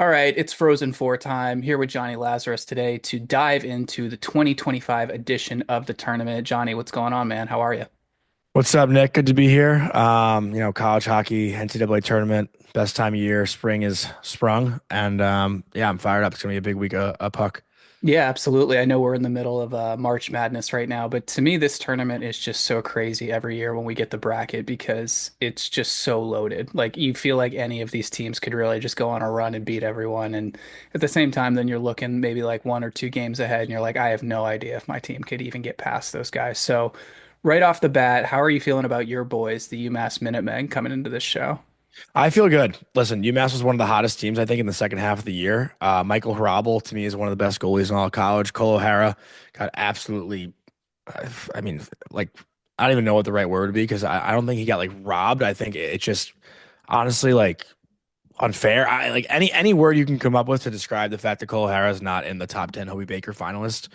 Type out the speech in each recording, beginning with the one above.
All right, it's Frozen 4 time here with Johnny Lazarus today to dive into the 2025 edition of the tournament. Johnny, what's going on, man? How are you? What's up, Nick? Good to be here. College hockey, NCAA tournament, best time of year. Spring is sprung, and yeah, I'm fired up. It's gonna be a big week of puck. Yeah, absolutely. I know we're in the middle of March Madness right now, but to me, this tournament is just so crazy every year when we get the bracket because it's just so loaded. Like, you feel like any of these teams could really just go on a run and beat everyone. And at the same time, then you're looking maybe like one or two games ahead, and you're like, I have no idea if my team could even get past those guys. So, right off the bat, how are you feeling about your boys, the UMass Minutemen, coming into this show? I feel good. Listen, UMass was one of the hottest teams, I think, in the second half of the year. Michael Hrabal, to me, is one of the best goalies in all of college. Cole O'Hara got absolutely, I mean, like, I don't even know what the right word would be because I don't think he got like robbed. I think it's just honestly like unfair. I like any word you can come up with to describe the fact that Cole O'Hara is not in the top 10 Hobey Baker finalist.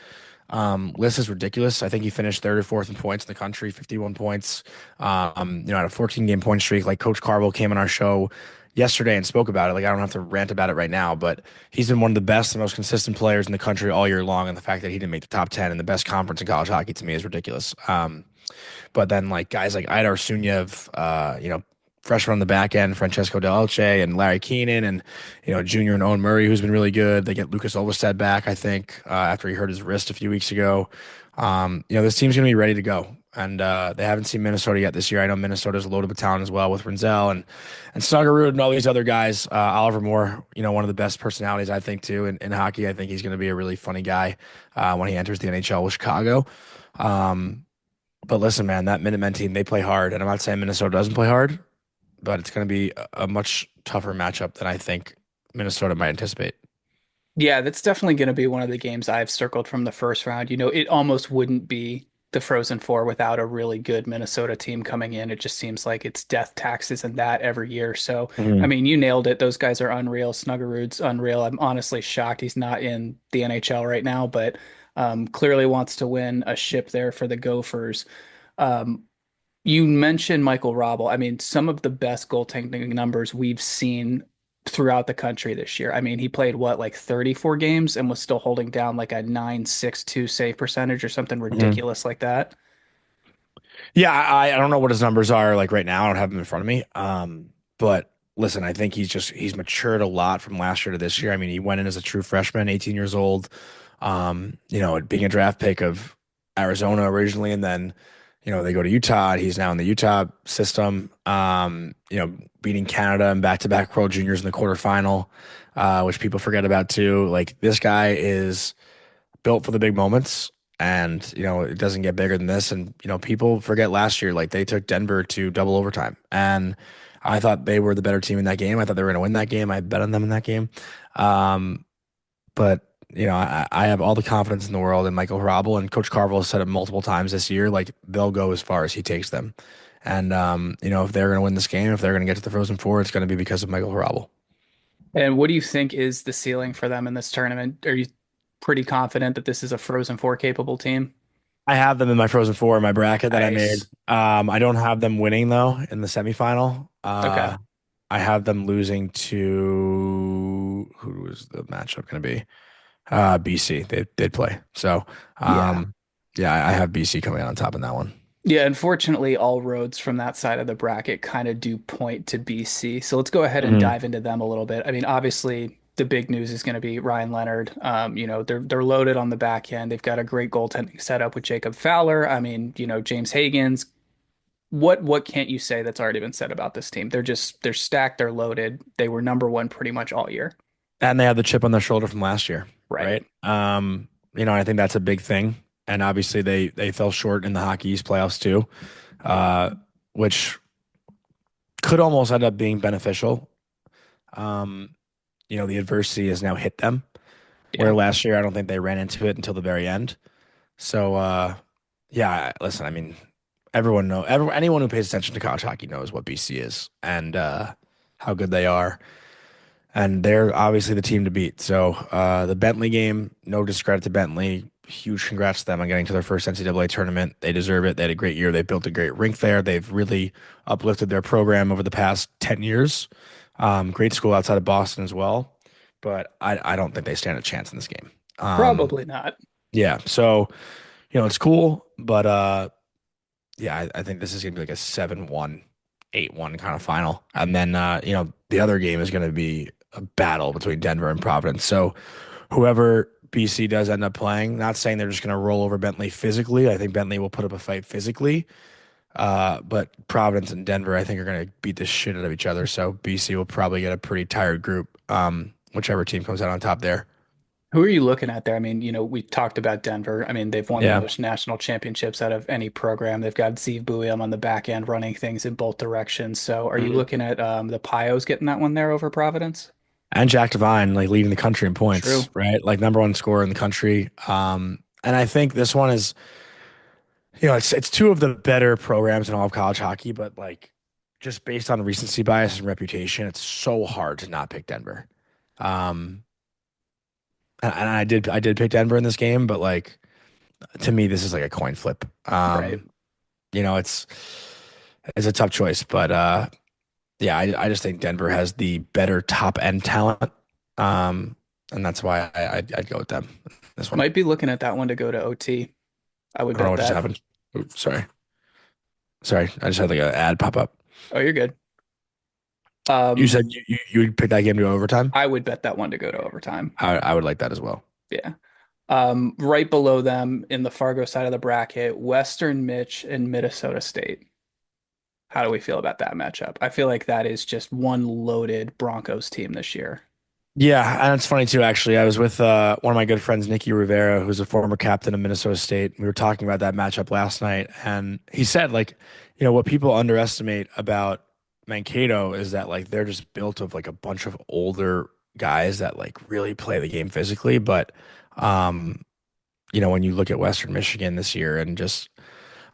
List is ridiculous. I think he finished third or fourth in points in the country, 51 points. Had a 14 game point streak. Like Coach Carvel came on our show yesterday and spoke about it. Like I don't have to rant about it right now, but he's been one of the best and most consistent players in the country all year long. And the fact that he didn't make the top 10 in the best conference in college hockey to me is ridiculous. But then like guys like Idar Sunyev, freshman on the back end, Francesco Del Elche and Larry Keenan, and junior and Owen Murray, who's been really good. They get Lucas Olvestad back, I think, after he hurt his wrist a few weeks ago. This team's gonna be ready to go, and they haven't seen Minnesota yet this year. I know Minnesota's loaded with talent as well with Renzel and Snuggerud and all these other guys. Oliver Moore, one of the best personalities I think too in hockey. I think he's gonna be a really funny guy when he enters the NHL with Chicago. Um, but listen, man, that Minutemen team, they play hard. And I'm not saying Minnesota doesn't play hard, but it's going to be a much tougher matchup than I think Minnesota might anticipate. Yeah, that's definitely going to be one of the games I've circled from the first round. It almost wouldn't be the Frozen Four without a really good Minnesota team coming in. It just seems like it's death taxes and that every year. So, I Mhm. mean, you nailed it. Those guys are unreal. Snuggerud's unreal. I'm honestly shocked he's not in the NHL right now, but clearly wants to win a ship there for the Gophers. Um, you mentioned Michael Robel. I mean, some of the best goaltending numbers we've seen throughout the country this year. I mean, he played what, like 34 games and was still holding down like a 9.62 save percentage or something Mhm. ridiculous like that. Yeah, I don't know what his numbers are like right now. I don't have them in front of me. But listen, I think he's matured a lot from last year to this year. I mean, he went in as a true freshman, 18 years old. Being a draft pick of Arizona originally, and then they go to Utah. He's now in the Utah system. Beating Canada and back-to-back World Juniors in the quarterfinal, which people forget about too. Like this guy is built for the big moments. And, it doesn't get bigger than this. And, people forget last year, like they took Denver to double overtime. And I thought they were the better team in that game. I thought they were going to win that game. I bet on them in that game. Um, but, I have all the confidence in the world in Michael Hrabal, and Coach Carvel has said it multiple times this year. Like they'll go as far as he takes them. And, if they're going to win this game, if they're going to get to the Frozen Four, it's going to be because of Michael Hrabal. And what do you think is the ceiling for them in this tournament? Are you pretty confident that this is a Frozen Four capable team? I have them in my Frozen Four in my bracket that I made. Nice. I don't have them winning though in the semifinal. Okay. I have them losing to who was the matchup going to be? BC. They did play. So, Yeah. yeah, I have BC coming out on top in that one. Yeah, unfortunately, all roads from that side of the bracket kind of do point to BC. So let's go ahead and Mhm. dive into them a little bit. I mean, obviously, the big news is going to be Ryan Leonard. They're loaded on the back end. They've got a great goaltending setup with Jacob Fowler. I mean, James Hagan's. What can't you say that's already been said about this team? They're stacked, they're loaded. They were number one pretty much all year. And they have the chip on their shoulder from last year, Right. right? I think that's a big thing. And obviously they fell short in the Hockey East playoffs too, uh, which could almost end up being beneficial. Um, the adversity has now hit them. Where Yeah. last year I don't think they ran into it until the very end. So yeah, listen, I mean, anyone who pays attention to college hockey knows what BC is and how good they are. And they're obviously the team to beat. So the Bentley game, no discredit to Bentley. Huge congrats to them on getting to their first NCAA tournament. They deserve it. They had a great year. They built a great rink there. They've really uplifted their program over the past 10 years. Great school outside of Boston as well. but I don't think they stand a chance in this game. Um, Probably not. yeah, so it's cool, but yeah, I think this is gonna be like a 7-1, 8-1 kind of final. And then the other game is gonna be a battle between Denver and Providence. So whoever BC does end up playing, not saying they're just gonna roll over Bentley physically. I think Bentley will put up a fight physically. But Providence and Denver, I think, are gonna beat the shit out of each other. So BC will probably get a pretty tired group. Whichever team comes out on top there. Who are you looking at there? I mean, we talked about Denver. I mean, they've won the Yeah. most national championships out of any program. They've got Steve Buium on the back end running things in both directions. So are you Mhm. looking at the Pios getting that one there over Providence? And Jack Devine like leading the country in True. points, right? Like number one scorer in the country. And I think this one is, it's two of the better programs in all of college hockey, but like just based on recency bias and reputation, it's so hard to not pick Denver. Um, and I did pick Denver in this game, but like to me, this is like a coin flip. Right. It's a tough choice, but yeah, I just think Denver has the better top end talent. Um, and that's why I'd go with them. This one. Might be looking at that one to go to OT. I would I don't know bet what just that. happened. Oops, sorry. Sorry. I just had like an ad pop up. Oh, you're good. You Um, said you would pick that game to go overtime? I would bet that one to go to overtime. I would like that as well. Yeah. Right below them in the Fargo side of the bracket, Western Mitch and Minnesota State. How do we feel about that matchup? I feel like that is just one loaded Broncos team this year. Yeah, and it's funny too, actually. I was with one of my good friends, Nicky Rivera, who's a former captain of Minnesota State. We were talking about that matchup last night, and he said, like, what people underestimate about Mankato is that like they're just built of like a bunch of older guys that like really play the game physically. But um, when you look at Western Michigan this year and just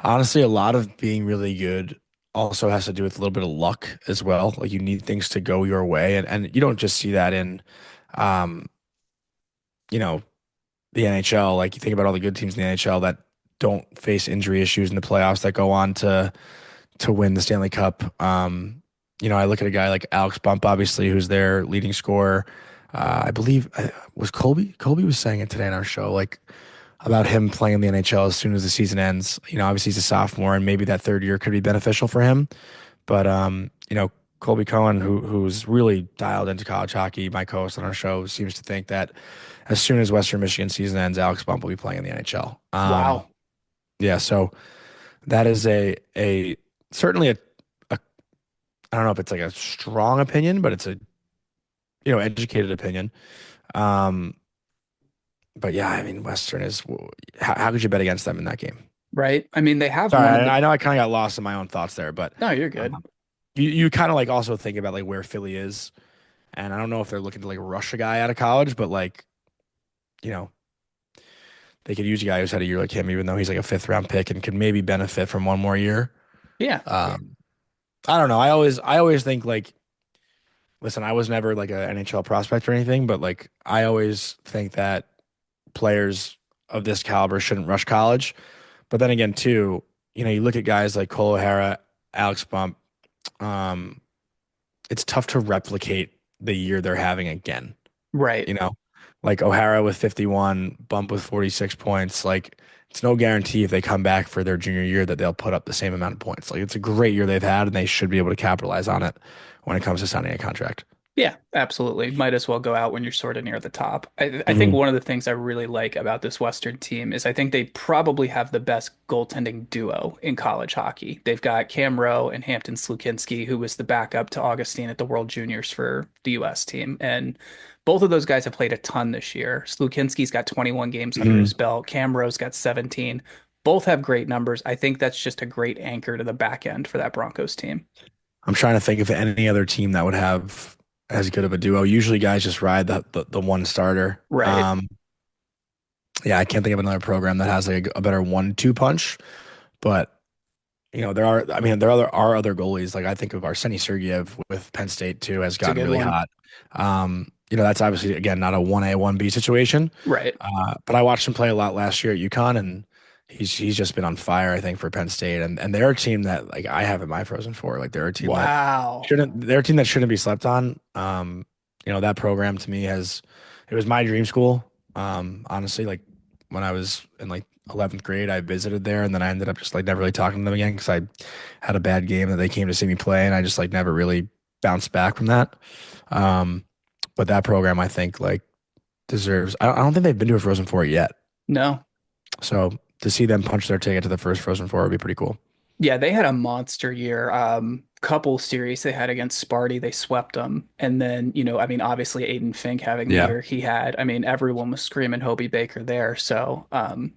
honestly, a lot of being really good also has to do with a little bit of luck as well. Like you need things to go your way, and you don't just see that in, um, you know, the NHL. Like you think about all the good teams in the NHL that don't face injury issues in the playoffs that go on to win the Stanley Cup. I look at a guy like Alex Bump, obviously, who's their leading scorer. I believe was Colby. Colby was saying it today on our show, like about him playing in the NHL as soon as the season ends. Obviously he's a sophomore, and maybe that third year could be beneficial for him. But Colby Cohen, who's really dialed into college hockey, my co-host on our show, seems to think that as soon as Western Michigan season ends, Alex Bump will be playing in the NHL. Wow. Yeah, so that is a certainly a I don't know if it's like a strong opinion, but it's a educated opinion. Um, but yeah, I mean, Western is how could you bet against them in that game? Right? I mean, they have Sorry, one of the. I know I kind of got lost in my own thoughts there, but No, you're good. um, you kind of like also think about like where Philly is, and I don't know if they're looking to like rush a guy out of college, but like you know they could use a guy who's had a year like him, even though he's like a fifth round pick and could maybe benefit from one more year. Yeah. I don't know. I always think like, listen, I was never like an NHL prospect or anything, but like I always think that players of this caliber shouldn't rush college. But then again, too, you look at guys like Cole O'Hara, Alex Bump. Um, it's tough to replicate the year they're having again. Right. You know, like O'Hara with 51, Bump with 46 points. Like, it's no guarantee if they come back for their junior year that they'll put up the same amount of points. Like, it's a great year they've had, and they should be able to capitalize on it when it comes to signing a contract. Yeah, absolutely. Might as well go out when you're sort of near the top. I think Hmm. one of the things I really like about this Western team is I think they probably have the best goaltending duo in college hockey. They've got Cam Rowe and Hampton Slukinski, who was the backup to Augustine at the World Juniors for the US team. And both of those guys have played a ton this year. Slukinski's got 21 games under his Hmm. belt. Cam Rowe's got 17. Both have great numbers. I think that's just a great anchor to the back end for that Broncos team. I'm trying to think of any other team that would have as good of a duo. Usually, guys just ride the one starter. Right. Yeah, I can't think of another program that has like a better 1-2 punch. But there are other goalies. Like I think of Arseny Sergeyev with Penn State too has It's a gotten good really one. hot. That's obviously again not a 1A 1B situation. Right. But I watched him play a lot last year at UConn, and he's just been on fire. I think for Penn State, and they're a team that like I have in my Frozen Four. Like they're a team that Wow. shouldn't be slept on. That program to me it was my dream school. Honestly, like when I was in like 11th grade, I visited there and then I ended up just like never really talking to them again because I had a bad game that they came to see me play and I just like never really bounced back from that. Um, but that program I think like deserves, I don't think they've been to a Frozen Four yet. No. So to see them punch their ticket to the first Frozen Four would be pretty cool. Yeah, they had a monster year. Couple series they had against Sparty, they swept them. And then, I mean, obviously Aiden Fink having the Yeah. year he had. I mean, everyone was screaming Hobey Baker there. So,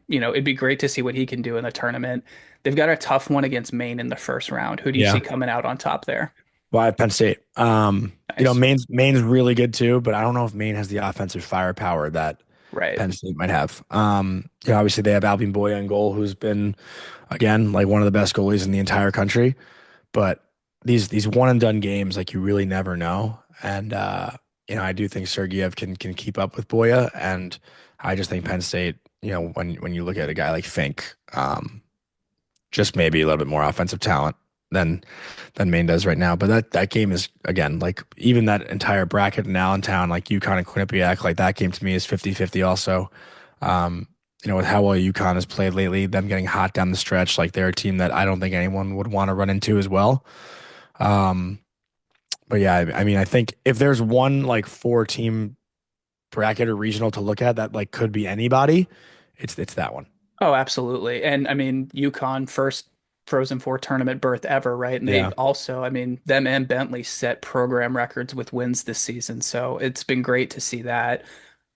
it'd be great to see what he can do in the tournament. They've got a tough one against Maine in the first round. Who do you see Yeah. coming out on top there? Well, I have Penn State. Nice. Maine's really good too, but I don't know if Maine has the offensive firepower that Right. Penn State might have. Obviously they have Alvin Boya in goal, who's been again like one of the best goalies in the entire country. But these one and done games, like you really never know. And I do think Sergeyev can keep up with Boya, and I just think Penn State, when you look at a guy like Fink, just maybe a little bit more offensive talent than than Maine does right now. But that game is again like even that entire bracket in Allentown, like UConn and Quinnipiac, like that game to me is 50-50 also. Um, with how well UConn has played lately, them getting hot down the stretch, like they're a team that I don't think anyone would want to run into as well. Um, but yeah, I mean, I think if there's one like four team bracket or regional to look at that like could be anybody, it's that one. Oh, absolutely. And I mean, UConn first Frozen Four tournament berth ever, right? And they Yeah. also, I mean, them and Bentley set program records with wins this season. So it's been great to see that.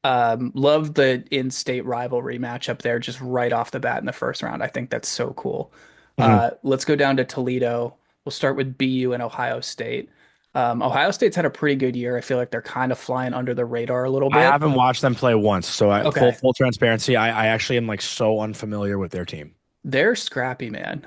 Love the in-state rivalry matchup there, just right off the bat in the first round. I think that's so cool. Mhm. Let's go down to Toledo. We'll start with BU and Ohio State. Ohio State's had a pretty good year. I feel like they're kind of flying under the radar a little I bit. haven't watched them play once, so full Okay. full transparency, I actually am like so unfamiliar with their team. They're scrappy, man.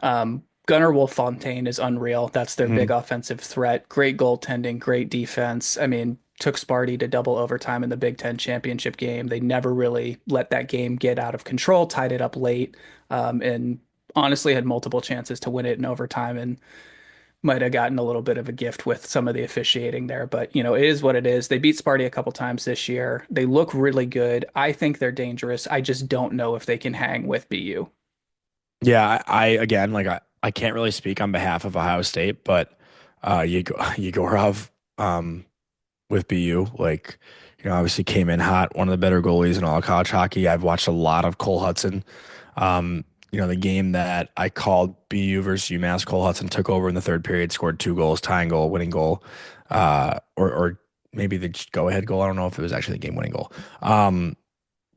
Gunnar Wolfontaine is unreal. That's their big Hmm. offensive threat. Great goaltending, great defense. I mean, took Sparty to double overtime in the Big Ten championship game. They never really let that game get out of control, tied it up late, and honestly had multiple chances to win it in overtime and might have gotten a little bit of a gift with some of the officiating there. But, it is what it is. They beat Sparty a couple times this year. They look really good. I think they're dangerous. I just don't know if they can hang with BU. Yeah, I again like I can't really speak on behalf of Ohio State, but Yegorov with BU, like obviously came in hot, one of the better goalies in all of college hockey. I've watched a lot of Cole Hudson. The game that I called BU versus UMass, Cole Hudson took over in the third period, scored two goals, tying goal, winning goal, or maybe the go ahead goal. I don't know if it was actually the game winning goal. Um,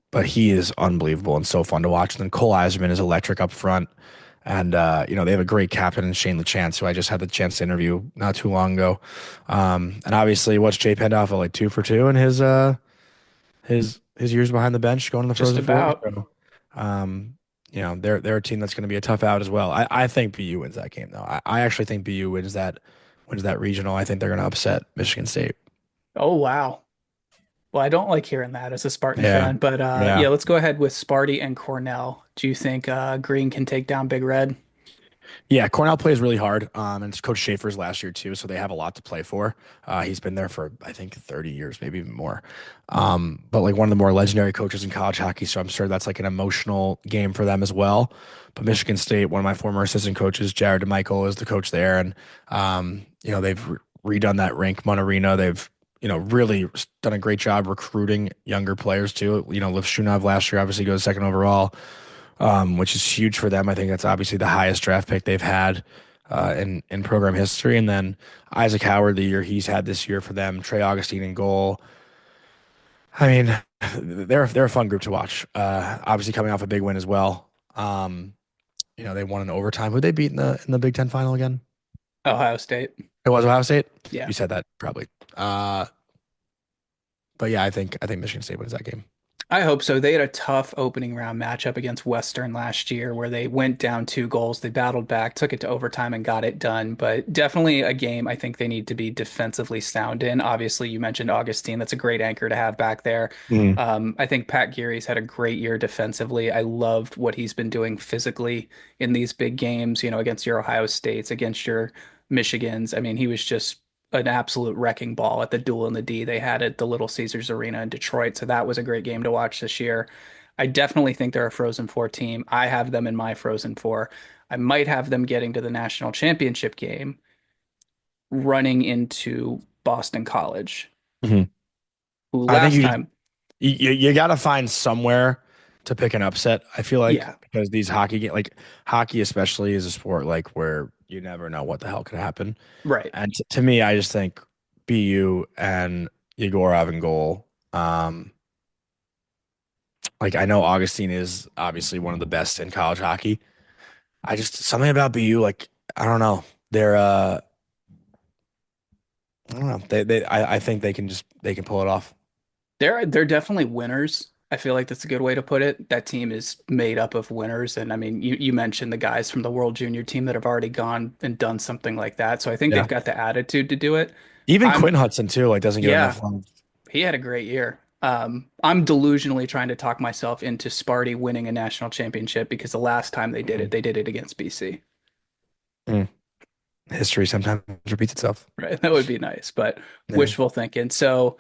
but he is unbelievable and so fun to watch. And then Cole Eiserman is electric up front. And they have a great captain in Shane LeChance, who I just had the chance to interview not too long ago. And obviously, what's Jay Pendoff like 2 for 2 in his years behind the bench going to the Just Frozen Four. about. So, they're a team that's going to be a tough out as well. I think BU wins that game though. I actually think BU wins that regional. I think they're going to upset Michigan State. Oh, wow. Well, I don't like hearing that as a Spartan Yeah, fan, but yeah. yeah, let's go ahead with Sparty and Cornell. Do you think Green can take down Big Red? Yeah, Cornell plays really hard. And it's Coach Schaefer's last year too, so they have a lot to play for. He's been there for I think 30 years, maybe even more. But like one of the more legendary coaches in college hockey, so I'm sure that's like an emotional game for them as well. But Michigan State, one of my former assistant coaches, Jared DeMichael, is the coach there, and they've redone that rink, Mun Arena. They've really done a great job recruiting younger players too. Liv Shunov last year obviously goes second overall, which is huge for them. I think that's obviously the highest draft pick they've had in program history. And then Isaac Howard, the year he's had this year for them, Trey Augustine in goal. I mean, they're a fun group to watch. Obviously coming off a big win as well. They won in overtime. Who they beat in the Big Ten final again? Ohio State. It was Ohio State. Yeah. You said that probably. Uh, but yeah, I think Michigan State wins that game. I hope so. They had a tough opening round matchup against Western last year where they went down 2 goals. They battled back, took it to overtime, and got it done. But definitely a game I think they need to be defensively sound in. Obviously, you mentioned Augustine. That's a great anchor to have back there. Mhm. I think Pat Geary's had a great year defensively. I loved what he's been doing physically in these big games, against your Ohio States, against your Michigans. I mean, he was just an absolute wrecking ball at the Duel in the D they had at the Little Caesars Arena in Detroit. So that was a great game to watch this year. I definitely think they're a Frozen Four team. I have them in my Frozen Four. I might have them getting to the national championship game, running into Boston College, Mhm. who I think last time, you got to find somewhere to pick an upset. I feel like yeah, because these hockey like hockey especially is a sport like where you never know what the hell could happen. right. And to me, I just think BU and Yegorov in goal. Like I know Augustine is obviously one of the best in college hockey. I just something about BU, like I don't know. They're I don't know. I think they can pull it off. They're definitely winners. I feel like that's a good way to put it. That team is made up of winners. And I mean, you mentioned the guys from the World Junior team that have already gone and done something like that. So I think they've Yeah. got the attitude to do it. Even I'm, Quinn Hudson too, like doesn't get yeah, enough love. he had a great year. I'm delusionally trying to talk myself into Sparty winning a national championship because the last time Mhm. they did it against BC. Mm. History sometimes repeats itself. Right? That would be nice, but Yeah. wishful thinking. So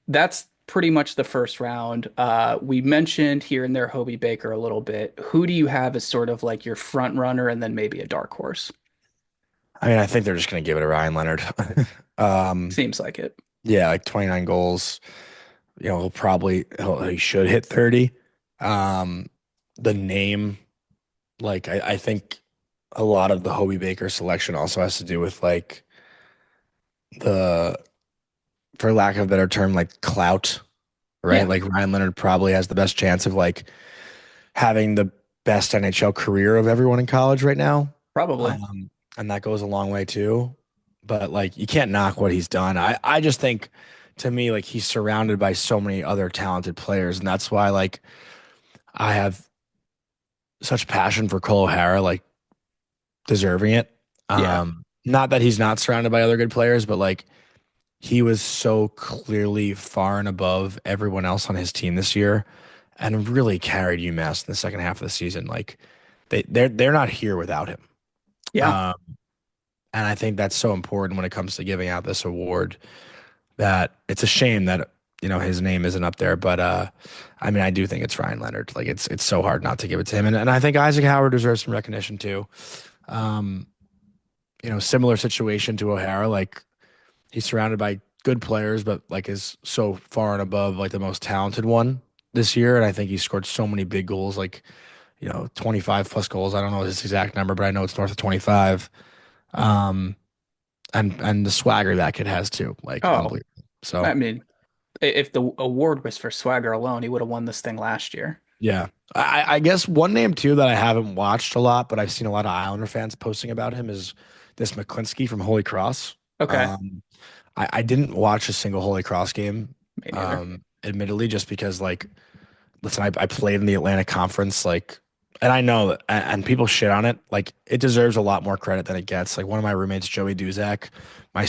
that's pretty much the first round. We mentioned here and there Hobey Baker a little bit. Who do you have as sort of like your front runner and then maybe a dark horse? I mean, I think they're just gonna give it to Ryan Leonard. Um, Seems like it. yeah, like 29 goals. You know, he should hit 30. Um, the name, like I think a lot of the Hobey Baker selection also has to do with like the, for lack of a better term, like clout, right? Yeah, Like Ryan Leonard probably has the best chance of like having the best NHL career of everyone in college right now. probably. Um, and that goes a long way too. But like you can't knock what he's done. I just think to me, like he's surrounded by so many other talented players, and that's why like I have such passion for Cole O'Hara, like deserving it. Yeah. Not that he's not surrounded by other good players, but like he was so clearly far and above everyone else on his team this year and really carried UMass in the second half of the season. Like they're not here without him. Yeah. Um, and I think that's so important when it comes to giving out this award that it's a shame that his name isn't up there. But I mean I do think it's Ryan Leonard. Like it's so hard not to give it to him. And I think Isaac Howard deserves some recognition too. Um, similar situation to O'Hara. Like he's surrounded by good players, but like is so far and above like the most talented one this year. And I think he scored so many big goals, like 25 plus goals. I don't know his exact number, but I know it's north of 25. Um, and the swagger that kid has too, like Oh, unbelievable. So I mean, if the award was for swagger alone, he would have won this thing last year. yeah, I guess one name too that I haven't watched a lot, but I've seen a lot of Islander fans posting about him is this McClinsky from Holy Cross. Okay. Um, I didn't watch a single Holy Cross game, Me neither. admittedly, just because like, listen, I played in the Atlantic Conference, like, and I know that, and people shit on it. Like, it deserves a lot more credit than it gets. Like, one of my roommates, Joey Duzak, my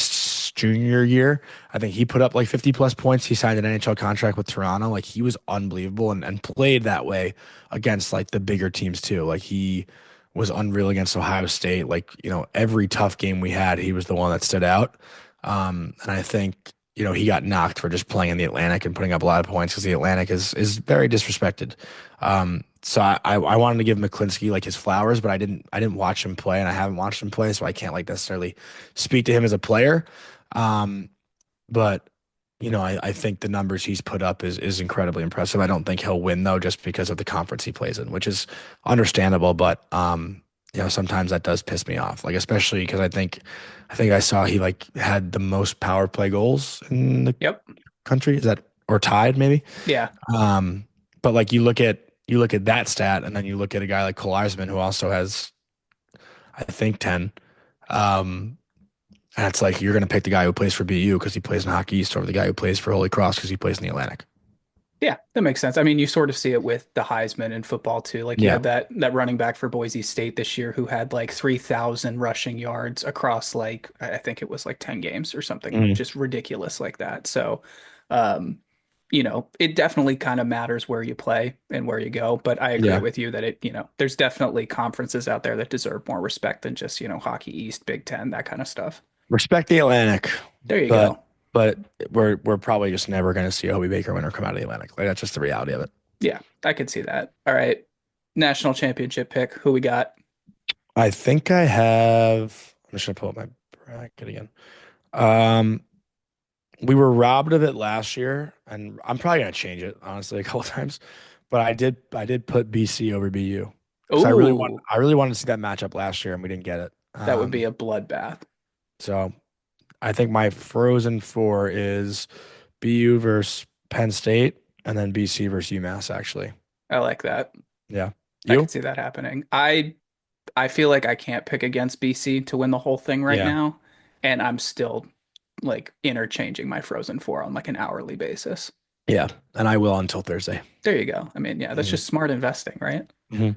junior year, I think he put up like 50 plus points. He signed an NHL contract with Toronto. Like, he was unbelievable and played that way against like the bigger teams too. Like, he was unreal against Ohio State. Like, every tough game we had, he was the one that stood out. And I think he got knocked for just playing in the Atlantic and putting up a lot of points because the Atlantic is very disrespected. So I wanted to give McClinsky like his flowers, but I didn't watch him play, and I haven't watched him play, so I can't like necessarily speak to him as a player. Um, but I think the numbers he's put up is incredibly impressive. I don't think he'll win though, just because of the conference he plays in, which is understandable. But sometimes that does piss me off, like especially because I think I saw he like had the most power play goals in the Yep. country. Is that or tied maybe? Yeah. Um, but like you look at that stat, and then you look at a guy like Cole Eisman who also has I think 10. Um, and it's like you're gonna pick the guy who plays for BU because he plays in Hockey East over the guy who plays for Holy Cross because he plays in the Atlantic. Yeah, that makes sense. I mean, you sort of see it with the Heisman in football too. Like you Yeah. had that running back for Boise State this year who had like 3,000 rushing yards across like I think it was like 10 games or something Mhm. just ridiculous like that. So, um, it definitely kind of matters where you play and where you go, but I agree Yeah. with you that there's definitely conferences out there that deserve more respect than just, Hockey East, Big Ten, that kind of stuff. Respect the Atlantic, There you but go. but we're probably just never going to see a Hobey Baker winner come out of the Atlantic. Like that's just the reality of it. Yeah, I could see that. All right. National championship pick. Who we got? I think I have. I'm just gonna pull up my bracket again. Um, we were robbed of it last year, and I'm probably gonna change it honestly a couple times. But I did put BC over BU because Ooh, I really wanted to see that matchup last year, and we didn't get it. that would be a bloodbath. So I think my frozen four is BU versus Penn State, and then BC versus UMass. Actually, I like that. yeah. I could You? see that happening. I feel like I can't pick against BC to win the whole thing right Yeah. now, and I'm still like interchanging my Frozen Four on like an hourly basis. Yeah, and I will until Thursday. There you go. I mean, yeah, that's Hmm. just smart investing, right? Hmm.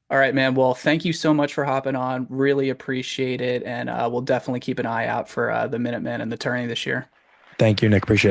All right, man. Well, thank you so much for hopping on. Really appreciate it, and we'll definitely keep an eye out for the Minutemen and the tourney this year. Thank you, Nick. Appreciate it.